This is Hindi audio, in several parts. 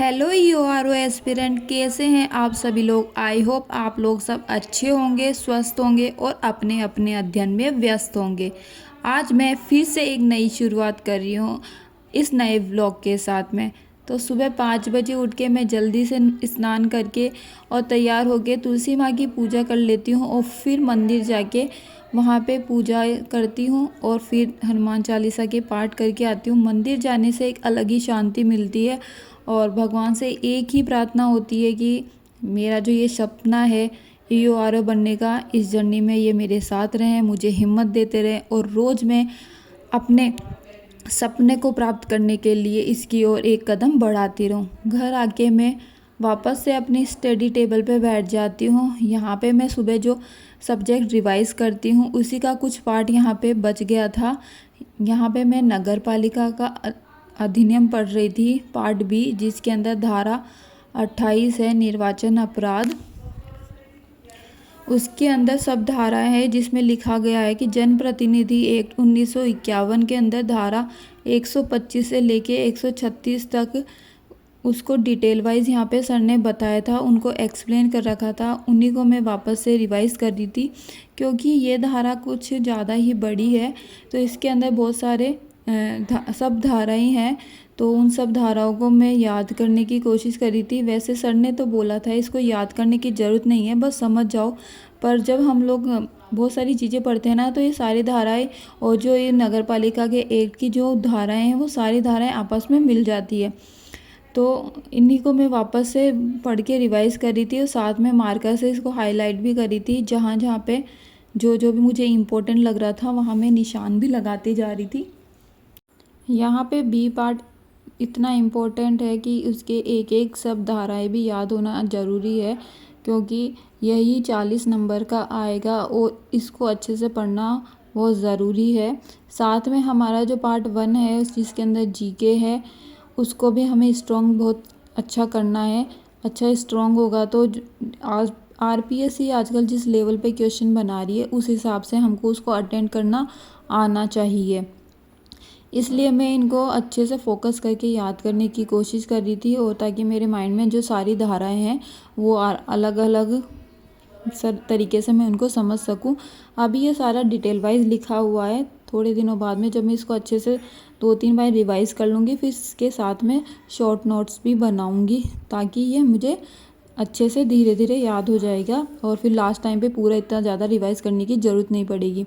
हेलो यूआरओ एस्पिरेंट, कैसे हैं आप सभी लोग। आई होप आप लोग सब अच्छे होंगे, स्वस्थ होंगे और अपने अपने अध्ययन में व्यस्त होंगे। आज मैं फिर से एक नई शुरुआत कर रही हूँ इस नए व्लॉग के साथ में। तो सुबह 5 बजे उठ के मैं जल्दी से स्नान करके और तैयार होके तुलसी माँ की पूजा कर लेती हूँ और फिर मंदिर जाके वहाँ पे पूजा करती हूँ और फिर हनुमान चालीसा के पाठ करके आती हूँ। मंदिर जाने से एक अलग ही शांति मिलती है और भगवान से एक ही प्रार्थना होती है कि मेरा जो ये सपना है यूआरओ बनने का, इस जर्नी में ये मेरे साथ रहें, मुझे हिम्मत देते रहें और रोज़ मैं अपने सपने को प्राप्त करने के लिए इसकी ओर एक कदम बढ़ाती रहूं। घर आके मैं वापस से अपनी स्टडी टेबल पे बैठ जाती हूँ। यहाँ पे मैं सुबह जो सब्जेक्ट रिवाइज करती हूँ उसी का कुछ पार्ट यहाँ पे बच गया था। यहाँ पे मैं नगर पालिका का अधिनियम पढ़ रही थी, पार्ट बी, जिसके अंदर धारा 28 है निर्वाचन अपराध। उसके अंदर सब धाराएं हैं जिसमें लिखा गया है कि जनप्रतिनिधि एक्ट 1951 के अंदर धारा 125 से लेके 136 तक उसको डिटेल वाइज यहाँ पे सर ने बताया था, उनको एक्सप्लेन कर रखा था। उन्हीं को मैं वापस से रिवाइज़ कर दी थी क्योंकि ये धारा कुछ ज़्यादा ही बड़ी है। तो इसके अंदर बहुत सारे सब धाराएं हैं, तो उन सब धाराओं को मैं याद करने की कोशिश करी थी। वैसे सर ने तो बोला था इसको याद करने की ज़रूरत नहीं है, बस समझ जाओ। पर जब हम लोग बहुत सारी चीज़ें पढ़ते हैं ना, तो ये सारी धाराएं और जो ये नगर पालिका के एक्ट की जो धाराएं हैं वो सारी धाराएं आपस में मिल जाती है। तो इन्हीं को मैं वापस से पढ़ के रिवाइज़ करी थी और साथ में मार्कर से इसको हाईलाइट भी करी थी। जहाँ जहाँ पे जो जो भी मुझे इम्पोर्टेंट लग रहा था वहाँ मैं निशान भी लगाती जा रही थी। यहाँ पे बी पार्ट इतना इम्पोर्टेंट है कि उसके एक एक सब धाराएं भी याद होना ज़रूरी है क्योंकि यही 40 नंबर का आएगा और इसको अच्छे से पढ़ना बहुत ज़रूरी है। साथ में हमारा जो पार्ट 1 है जिसके अंदर जीके है, उसको भी हमें स्ट्रॉन्ग बहुत अच्छा करना है। अच्छा स्ट्रॉन्ग होगा तो आज आरपीएससी आजकल जिस लेवल पे क्वेश्चन बना रही है उस हिसाब से हमको उसको अटेंड करना आना चाहिए। इसलिए मैं इनको अच्छे से फोकस करके याद करने की कोशिश कर रही थी और ताकि मेरे माइंड में जो सारी धाराएं हैं वो अलग अलग तरीके से मैं उनको समझ सकूं। अभी ये सारा डिटेल वाइज लिखा हुआ है। थोड़े दिनों बाद में जब मैं इसको अच्छे से 2-3 बार रिवाइज़ कर लूँगी फिर इसके साथ में शॉर्ट नोट्स भी बनाऊँगी ताकि ये मुझे अच्छे से धीरे धीरे याद हो जाएगा और फिर लास्ट टाइम पे पूरा इतना ज़्यादा रिवाइज़ करने की ज़रूरत नहीं पड़ेगी।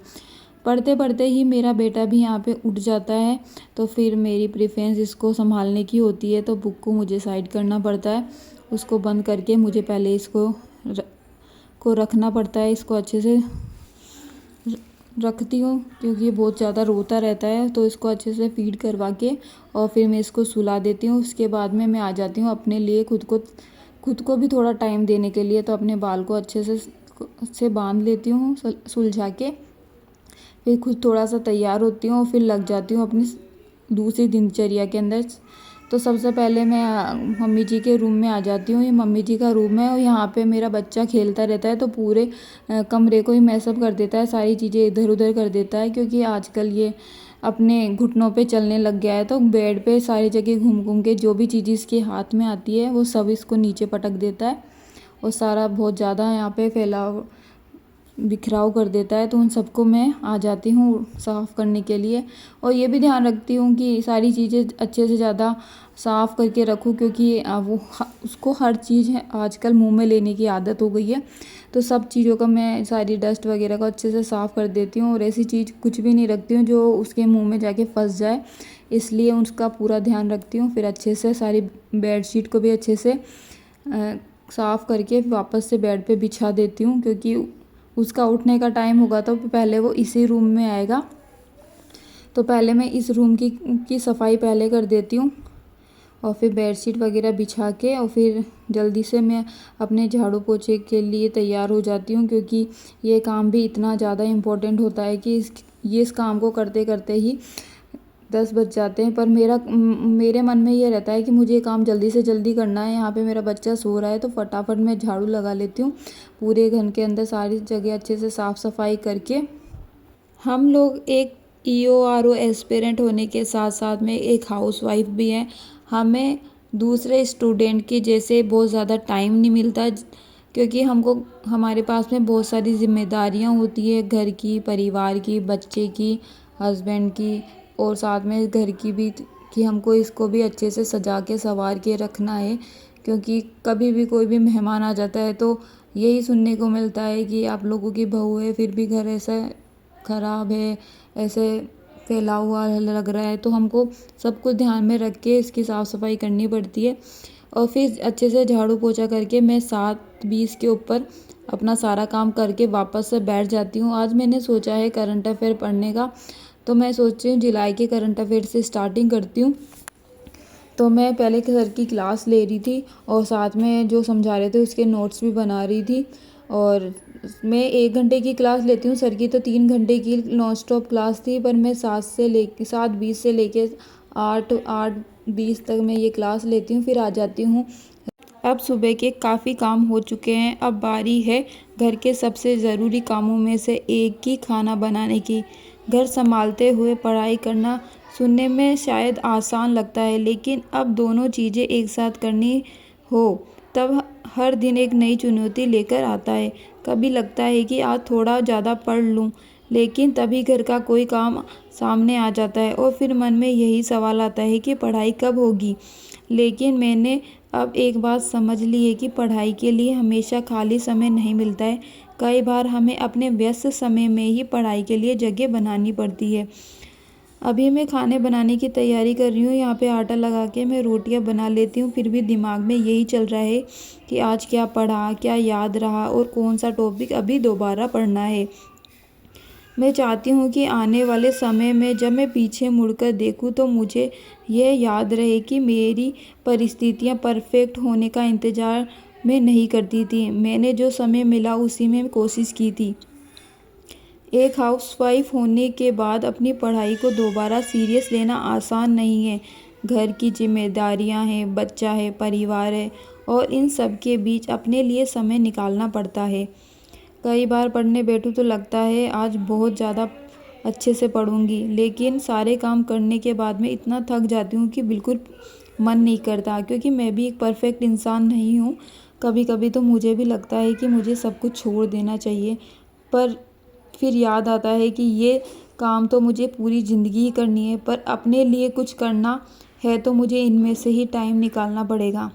पढ़ते पढ़ते ही मेरा बेटा भी यहाँ पे उठ जाता है, तो फिर मेरी प्रेफरेंस इसको संभालने की होती है, तो बुक को मुझे साइड करना पड़ता है। उसको बंद करके मुझे पहले इसको रखना पड़ता है। इसको अच्छे से रखती हूँ क्योंकि ये बहुत ज़्यादा रोता रहता है, तो इसको अच्छे से फीड करवा के और फिर मैं इसको सुला देती हूँ। उसके बाद में मैं आ जाती हूँ अपने लिए खुद को भी थोड़ा टाइम देने के लिए। तो अपने बाल को अच्छे से बांध लेती हूँ सुलझा के, फिर खुद थोड़ा सा तैयार होती हूँ और फिर लग जाती हूँ अपनी दूसरी दिनचर्या के अंदर। तो सबसे पहले मैं मम्मी जी के रूम में आ जाती हूँ। ये मम्मी जी का रूम है और यहाँ पे मेरा बच्चा खेलता रहता है, तो पूरे कमरे को ही मैसअप कर देता है, सारी चीज़ें इधर उधर कर देता है क्योंकि आजकल ये अपने घुटनों पे चलने लग गया है। तो बेड पे सारी जगह घूम घूम के जो भी चीज़ इसके हाथ में आती है वो सब इसको नीचे पटक देता है और सारा बहुत ज़्यादा यहाँ पे फैलाव बिखराव कर देता है। तो उन सबको मैं आ जाती हूँ साफ़ करने के लिए और ये भी ध्यान रखती हूँ कि सारी चीज़ें अच्छे से ज़्यादा साफ़ करके रखूँ क्योंकि उसको हर चीज़ है आजकल मुंह में लेने की आदत हो गई है। तो सब चीज़ों का मैं सारी डस्ट वगैरह को अच्छे से साफ़ कर देती हूँ और ऐसी चीज़ कुछ भी नहीं रखती हूँ जो उसके मुँह में जाके फंस जाए, इसलिए उसका पूरा ध्यान रखती हूँ। फिर अच्छे से सारी बेडशीट को भी अच्छे से साफ़ करके वापस से बेड पे बिछा देती हूँ क्योंकि उसका उठने का टाइम होगा तो पहले वो इसी रूम में आएगा। तो पहले मैं इस रूम की सफाई पहले कर देती हूँ और फिर बेडशीट वगैरह बिछा के और फिर जल्दी से मैं अपने झाड़ू पोछे के लिए तैयार हो जाती हूँ क्योंकि ये काम भी इतना ज़्यादा इम्पोर्टेंट होता है कि इस काम को करते करते ही 10 बज जाते हैं। पर मेरे मन में ये रहता है कि मुझे ये काम जल्दी से जल्दी करना है। यहाँ पे मेरा बच्चा सो रहा है तो फटाफट मैं झाड़ू लगा लेती हूँ पूरे घर के अंदर सारी जगह अच्छे से साफ़ सफाई करके। हम लोग एक ईओआरओ एस्पिरेंट होने के साथ साथ में एक हाउसवाइफ भी हैं। हमें दूसरे स्टूडेंट के जैसे बहुत ज़्यादा टाइम नहीं मिलता, क्योंकि हमको हमारे पास में बहुत सारी जिम्मेदारियां होती है, घर की, परिवार की, बच्चे की, हस्बैंड की, और साथ में घर की भी, कि हमको इसको भी अच्छे से सजा के संवार के रखना है। क्योंकि कभी भी कोई भी मेहमान आ जाता है तो यही सुनने को मिलता है कि आप लोगों की बहू है फिर भी घर ऐसा ख़राब है, ऐसे फैला हुआ लग रहा है। तो हमको सब कुछ ध्यान में रख के इसकी साफ़ सफाई करनी पड़ती है। और फिर अच्छे से झाड़ू पोछा करके मैं 7:20 के ऊपर अपना सारा काम करके वापस से बैठ जाती हूँ। आज मैंने सोचा है करंट अफेयर पढ़ने का, तो मैं सोच रही हूँ जुलाई के करंट अफेयर से स्टार्टिंग करती हूँ। तो मैं पहले सर की क्लास ले रही थी और साथ में जो समझा रहे थे उसके नोट्स भी बना रही थी। और मैं 1 घंटे की क्लास लेती हूँ, सर की तो 3 घंटे की नॉन स्टॉप क्लास थी, पर मैं 7:20 से लेके 8:20 तक मैं ये क्लास लेती हूँ, फिर आ जाती हूँ। अब सुबह के काफ़ी काम हो चुके हैं, अब बारी है घर के सबसे ज़रूरी कामों में से एक की, खाना बनाने की। घर संभालते हुए पढ़ाई करना सुनने में शायद आसान लगता है, लेकिन अब दोनों चीज़ें एक साथ करनी हो तब हर दिन एक नई चुनौती लेकर आता है। कभी लगता है कि आज थोड़ा ज़्यादा पढ़ लूँ, लेकिन तभी घर का कोई काम सामने आ जाता है और फिर मन में यही सवाल आता है कि पढ़ाई कब होगी। लेकिन मैंने अब एक बात समझ ली है कि पढ़ाई के लिए हमेशा खाली समय नहीं मिलता है। कई बार हमें अपने व्यस्त समय में ही पढ़ाई के लिए जगह बनानी पड़ती है। अभी मैं खाने बनाने की तैयारी कर रही हूँ। यहाँ पे आटा लगा के मैं रोटियाँ बना लेती हूँ, फिर भी दिमाग में यही चल रहा है कि आज क्या पढ़ा, क्या याद रहा और कौन सा टॉपिक अभी दोबारा पढ़ना है। मैं चाहती हूँ कि आने वाले समय में जब मैं पीछे मुड़कर देखूँ तो मुझे यह याद रहे कि मेरी परिस्थितियाँ परफेक्ट होने का इंतज़ार मैं नहीं करती थी। मैंने जो समय मिला उसी में कोशिश की थी। एक हाउसवाइफ होने के बाद अपनी पढ़ाई को दोबारा सीरियस लेना आसान नहीं है। घर की जिम्मेदारियां हैं, बच्चा है, परिवार है, और इन सब के बीच अपने लिए समय निकालना पड़ता है। कई बार पढ़ने बैठूं तो लगता है आज बहुत ज़्यादा अच्छे से पढ़ूंगी, लेकिन सारे काम करने के बाद मैं इतना थक जाती हूँ कि बिल्कुल मन नहीं करता। क्योंकि मैं भी एक परफेक्ट इंसान नहीं हूँ, कभी कभी तो मुझे भी लगता है कि मुझे सब कुछ छोड़ देना चाहिए, पर फिर याद आता है कि ये काम तो मुझे पूरी ज़िंदगी ही करनी है, पर अपने लिए कुछ करना है तो मुझे इनमें से ही टाइम निकालना पड़ेगा।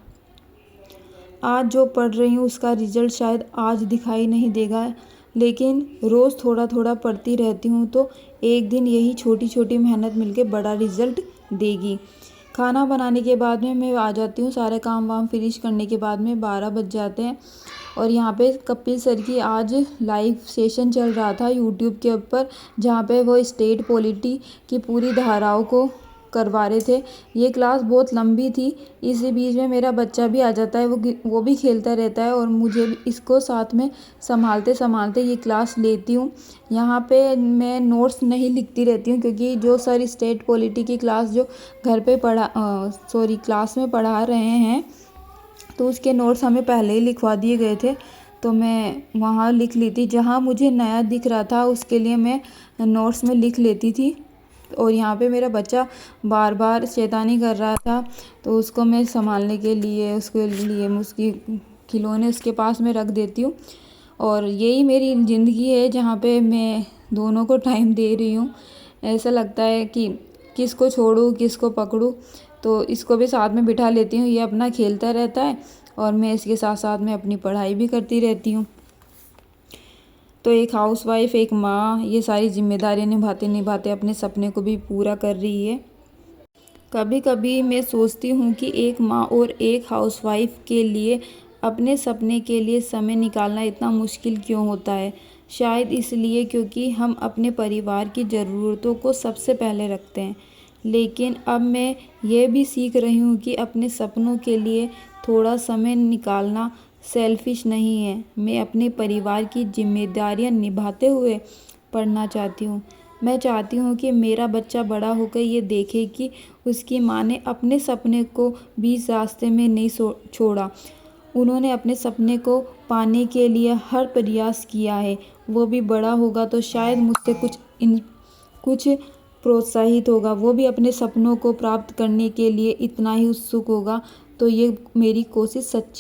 आज जो पढ़ रही हूँ उसका रिज़ल्ट शायद आज दिखाई नहीं देगा, लेकिन रोज़ थोड़ा थोड़ा पढ़ती रहती हूँ तो एक दिन यही छोटी छोटी मेहनत मिलके बड़ा रिज़ल्ट देगी। खाना बनाने के बाद में मैं आ जाती हूँ, सारे काम वाम फिनिश करने के बाद में 12 बज जाते हैं। और यहाँ पे कपिल सर की आज लाइव सेशन चल रहा था यूट्यूब के ऊपर, जहाँ पे वो स्टेट पॉलिटी की पूरी धाराओं को करवा रहे थे। ये क्लास बहुत लंबी थी, इसी बीच में मेरा बच्चा भी आ जाता है, वो भी खेलता रहता है और मुझे भी इसको साथ में संभालते संभालते ये क्लास लेती हूँ। यहाँ पे मैं नोट्स नहीं लिखती रहती हूँ, क्योंकि जो सर स्टेट पॉलिटी की क्लास जो घर पे क्लास में पढ़ा रहे हैं तो उसके नोट्स हमें पहले ही लिखवा दिए गए थे, तो मैं वहाँ लिख ली थी। जहाँ मुझे नया दिख रहा था उसके लिए मैं नोट्स में लिख लेती थी। और यहाँ पे मेरा बच्चा बार बार शैतानी कर रहा था, तो उसको मैं संभालने के लिए उसकी खिलौने उसके पास में रख देती हूँ। और यही मेरी ज़िंदगी है जहाँ पे मैं दोनों को टाइम दे रही हूँ। ऐसा लगता है कि किसको छोड़ूँ किसको पकड़ूँ, तो इसको भी साथ में बिठा लेती हूँ, ये अपना खेलता रहता है और मैं इसके साथ साथ में अपनी पढ़ाई भी करती रहती हूँ। तो एक हाउसवाइफ, एक माँ, ये सारी जिम्मेदारियाँ निभाते निभाते अपने सपने को भी पूरा कर रही है। कभी कभी मैं सोचती हूँ कि एक माँ और एक हाउसवाइफ के लिए अपने सपने के लिए समय निकालना इतना मुश्किल क्यों होता है। शायद इसलिए क्योंकि हम अपने परिवार की ज़रूरतों को सबसे पहले रखते हैं। लेकिन अब मैं ये भी सीख रही हूँ कि अपने सपनों के लिए थोड़ा समय निकालना सेल्फिश नहीं है। मैं अपने परिवार की जिम्मेदारियाँ निभाते हुए पढ़ना चाहती हूँ। मैं चाहती हूँ कि मेरा बच्चा बड़ा होकर ये देखे कि उसकी माँ ने अपने सपने को बीच रास्ते में नहीं छोड़ा। उन्होंने अपने सपने को पाने के लिए हर प्रयास किया है। वो भी बड़ा होगा तो शायद मुझसे कुछ प्रोत्साहित होगा। वो भी अपने सपनों को प्राप्त करने के लिए इतना ही उत्सुक होगा तो ये मेरी कोशिश सच्ची